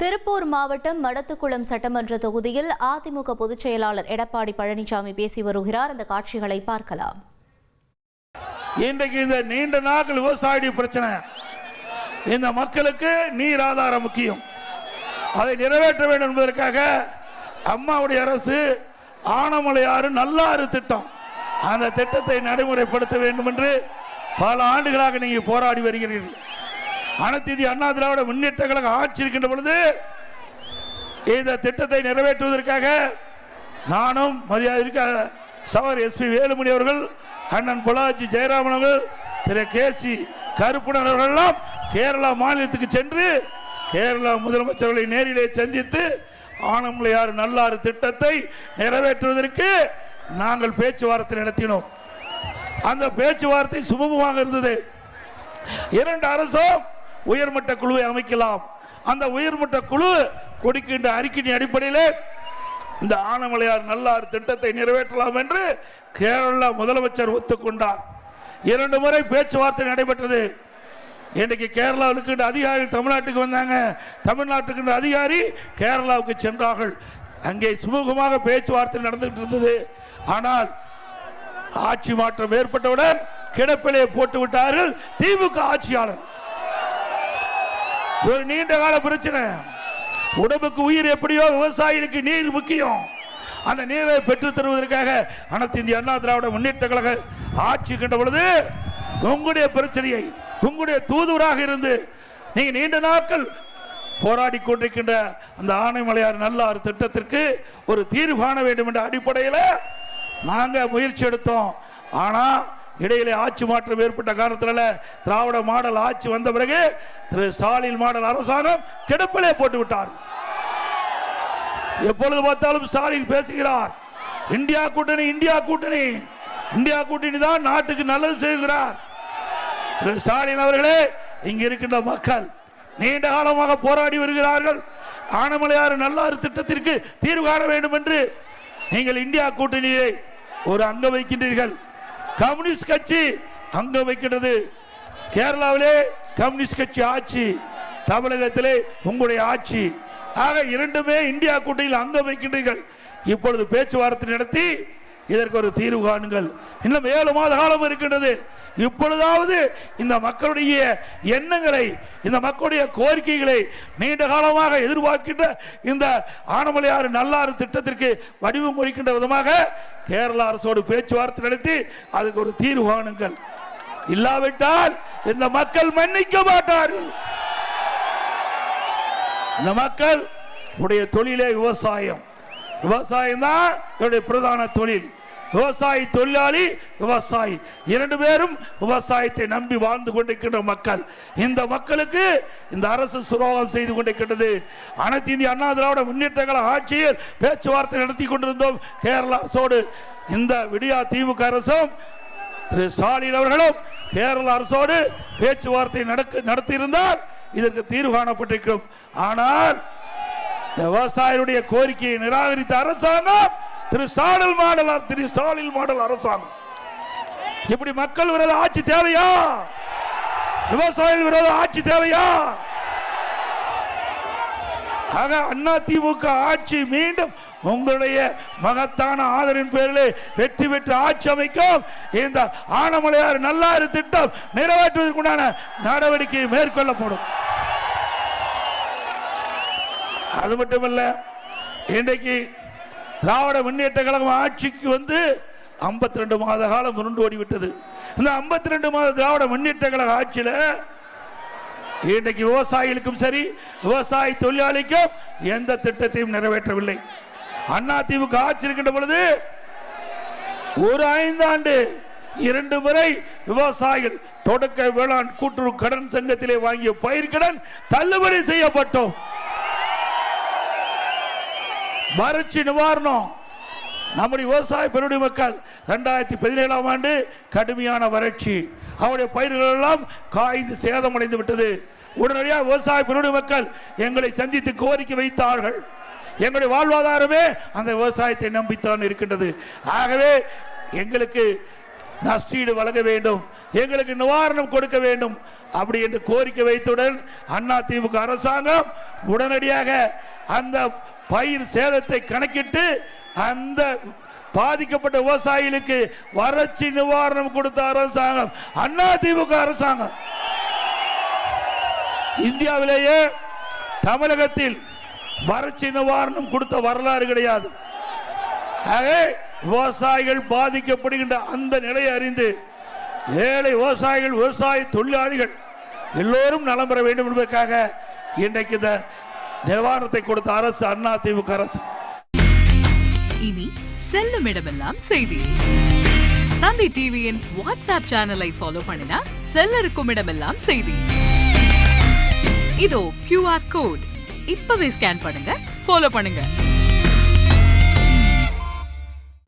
திருப்பூர் மாவட்டம் மடத்துக்குளம் சட்டமன்ற தொகுதியில் அதிமுக பொதுச் செயலாளர் எடப்பாடி பழனிசாமி பேசி வருகிறார். அந்த காட்சிகளை பார்க்கலாம். இன்றைக்கு இந்த நீண்ட நாட்கள் விவசாய பிரச்சனை, இந்த மக்களுக்கு நீர் ஆதாரம் முக்கியம். அதை நிறைவேற்ற வேண்டும் என்பதற்காக அம்மாவுடைய அரசு ஆனமலையாறு நல்லாறு திட்டம், அந்த திட்டத்தை நடைமுறைப்படுத்த வேண்டும் என்று பல ஆண்டுகளாக நீங்க போராடி வருகிறீர்கள். அனைத்து இந்திய அண்ணா திராவிட முன்னேற்ற கழக ஆட்சி இருக்கின்ற பொழுது இந்த திட்டத்தை நிறைவேற்றுவதற்காக நானும் மரியாதைக்கு சவர் எஸ்பி வேலுமணி அவர்கள், அண்ணன் பொள்ளாச்சி ஜெயராமன் அவர்கள், திரு கேசி கருப்புணர் அவர்கள் எல்லாம் கேரளா மாநிலத்துக்கு சென்று கேரளா முதலமைச்சர்களை நேரிலே சந்தித்து ஆனமலையாறு நல்லாறு திட்டத்தை நிறைவேற்றுவதற்கு நாங்கள் பேச்சுவார்த்தை நடத்தினோம். அந்த பேச்சுவார்த்தை சுமூகமாக இருந்தது. இரண்டு அரசும் உயர்மட்ட குழுவை அமைக்கலாம். அந்த உயர்மட்ட குழு கொடுக்கின்ற அறிக்கையின் அடிப்படையில் இந்த ஆனமலையார் நல்லாறு திட்டத்தை நிறைவேற்றலாம் என்று கேரளா முதலமைச்சர் ஒத்துக்கொண்டார். 2 முறை பேச்சுவார்த்தை நடைபெற்றது. இன்றைக்கு கேரளாவுக்கு அதிகாரிகள் தமிழ்நாட்டுக்கு வந்தாங்க, தமிழ்நாட்டுக்கு அதிகாரி கேரளாவுக்கு சென்றார்கள். அங்கே சுமூகமாக பேச்சுவார்த்தை நடந்துகிட்டு இருந்தது. ஆனால் ஆட்சி மாற்றம் ஏற்பட்டவுடன் கிடப்பிலே போட்டு விட்டார்கள் திமுக ஆட்சியாளர். ஒரு நீண்ட கால பிரச்சனை. உடம்புக்கு உயிர் எப்படியோ விவசாயிகளுக்கு நீர் முக்கியம். அந்த நீரை பெற்றுத் தருவதற்காக அனைத்து இந்திய அண்ணா திராவிட முன்னேற்ற கழக ஆட்சி கண்ட பொழுது உங்களுடைய பிரச்சனையை உங்களுடைய தூதுவராக இருந்து நீங்க நீண்ட நாட்கள் போராடி கொண்டிருக்கின்ற அந்த ஆனைமலையார் நல்லாறு திட்டத்திற்கு ஒரு தீர்வு காண வேண்டும் என்ற அடிப்படையில் நாங்க முயற்சி எடுத்தோம். ஆனா இடையிலே ஆட்சி மாற்றம் ஏற்பட்ட காரணத்தினால திராவிட மாடல் ஆட்சி வந்த பிறகு திரு ஸ்டாலின் மாடல் அரசாங்கம் கிடப்பிலே போட்டு விட்டார். எப்பொழுது பார்த்தாலும் ஸ்டாலின் பேசுகிறார், இந்தியா கூட்டணி இந்தியா கூட்டணி இந்தியா கூட்டணி தான் நாட்டுக்கு நல்லது செய்கிறார். திரு ஸ்டாலின் அவர்களே, இங்க இருக்கின்ற மக்கள் நீண்ட காலமாக போராடி வருகிறார்கள். ஆனமலையாறு நல்லாறு திட்டத்திற்கு தீர்வு காண வேண்டும் என்று நீங்கள் இந்தியா கூட்டணியை ஒரு அங்க வைக்கின்றீர்கள். கம்யூனிஸ்ட் கட்சி அங்க வைக்கிறது. கேரளாவிலே கம்யூனிஸ்ட் கட்சி ஆட்சி, தமிழகத்திலே உங்களுடைய ஆட்சி. ஆக இரண்டுமே இந்தியா கூட்டணியில் அங்க வைக்கின்றீர்கள். இப்பொழுது பேச்சுவார்த்தை நடத்தி இதற்கு ஒரு தீர்வு காணுங்கள். இன்னும் 7 மாத காலம் இருக்கின்றது. இப்பொழுதாவது இந்த மக்களுடைய எண்ணங்களை, இந்த மக்களுடைய கோரிக்கைகளை நீண்ட காலமாக எதிர்பார்க்கின்ற இந்த ஆனமலையாறு நல்லாறு திட்டத்திற்கு வடிவம் கொடுக்கின்ற விதமாக கேரள அரசோடு பேச்சுவார்த்தை நடத்தி அதுக்கு ஒரு தீர்வு காணுங்கள். இல்லாவிட்டால் இந்த மக்கள் மன்னிக்க மாட்டார்கள். இந்த மக்கள் உடைய தொழிலே விவசாயம். விவசாயம் தான் என்னுடைய பிரதான தொழில். விவசாயி தொழிலாளி, விவசாயி 2 பேரும் விவசாயத்தை நம்பி வாழ்ந்து கொண்டிருக்கின்ற மக்கள். இந்த மக்களுக்கு இந்த அரசு சுரோகம் செய்து கொண்டிருக்கின்றது. அனைத்து இந்திய அண்ணா திராவிட முன்னேற்ற கழக ஆட்சியில் பேச்சுவார்த்தை நடத்தி கொண்டிருந்தோம் கேரள அரசோடு. இந்த விடியா திமுக அரசும் திரு ஸ்டாலின் அவர்களும் கேரள அரசோடு பேச்சுவார்த்தை நடத்தியிருந்தால் இதற்கு தீர்வு காணப்பட்டிருக்கும். ஆனால் விவசாயிகளுடைய கோரிக்கையை நிராகரித்த அரசாங்கம் திரு ஸ்டாலின் மாடல் அரசாங்கம். இப்படி மக்கள் விரோத ஆட்சி தேவையா? விவசாயிகள் விரோத ஆட்சி தேவையா? ஆக அண்ணா திமுக ஆட்சி மீண்டும் உங்களுடைய மகத்தான ஆதரவின் பேரில் வெற்றி பெற்று ஆட்சி அமைக்கும். இந்த ஆனமலையாறு நல்லாறு திட்டம் நிறைவேற்றுவதற்குண்டான நடவடிக்கை மேற்கொள்ளப்படும். அது மட்டுமல்ல, இன்றைக்கு திராவிட முன்னேற்ற கழகம் ஆட்சிக்கு வந்து 52 மாத காலம் உருண்டு ஓடிவிட்டது. இந்த 52 மாத திராவிட முன்னேற்ற கழக ஆட்சியில் இன்றைக்கு விவசாயிகளுக்கும் சரி, விவசாய தொழிலாளிக்கும் எந்த திட்டத்தையும் நிறைவேற்றவில்லை. அண்ணா திமுக ஆட்சி இருக்கின்ற பொழுது ஒரு 5 ஆண்டு 2 முறை விவசாயிகள் தொடக்க வேளாண் கூட்டுறவு கடன் சங்கத்திலே வாங்கிய பயிர்கடன் தள்ளுபடி செய்யப்பட்டோம். வறட்சி நிவாரணம். நம்முடைய விவசாய பெருடி மக்கள் 2017ஆம் ஆண்டு கடுமையான வறட்சி, அவருடைய பயிர்கள் எல்லாம் காய்ந்து சேதமடைந்து விட்டது. உடனடியாக விவசாய பெருடி மக்கள் எங்களை சந்தித்து கோரிக்கை வைத்தார்கள். எங்களுடைய வாழ்வாதாரமே அந்த விவசாயத்தை நம்பித்தான் இருக்கின்றது. ஆகவே எங்களுக்கு நஷ்டீடு வழங்க வேண்டும், எங்களுக்கு நிவாரணம் கொடுக்க வேண்டும். அப்படி என்று கோரிக்கை வைத்தவுடன் அதிமுக அரசாங்கம் உடனடியாக அந்த பயிர் சேதத்தை கணக்கிட்டு அந்த பாதிக்கப்பட்ட விவசாயிகளுக்கு வறட்சி நிவாரணம் கொடுத்த அரசாங்கம் அதிமுக அரசாங்கம். இந்தியாவிலேயே தமிழகத்தில் வறட்சி நிவாரணம் கொடுத்த வரலாறு கிடையாது. விவசாயிகள் பாதிக்கப்படுகின்ற அந்த நிலையை அறிந்து ஏழை விவசாயிகள், விவசாய தொழிலாளிகள் எல்லோரும் நலம் பெற வேண்டும் என்பதற்காக இன்றைக்கு இந்த நிவாரணத்தை கொடுத்த அரசு அதிமுக அரசு. இனி செல்லும் இடமெல்லாம் செய்தி. தந்தி டிவியின் வாட்ஸ்அப் சேனலை ஃபாலோ பண்ணினா செல்ல இருக்கும் இடமெல்லாம் செய்தி. இதோ QR கோட் இப்பவே ஸ்கேன் பண்ணுங்க, ஃபாலோ பண்ணுங்க.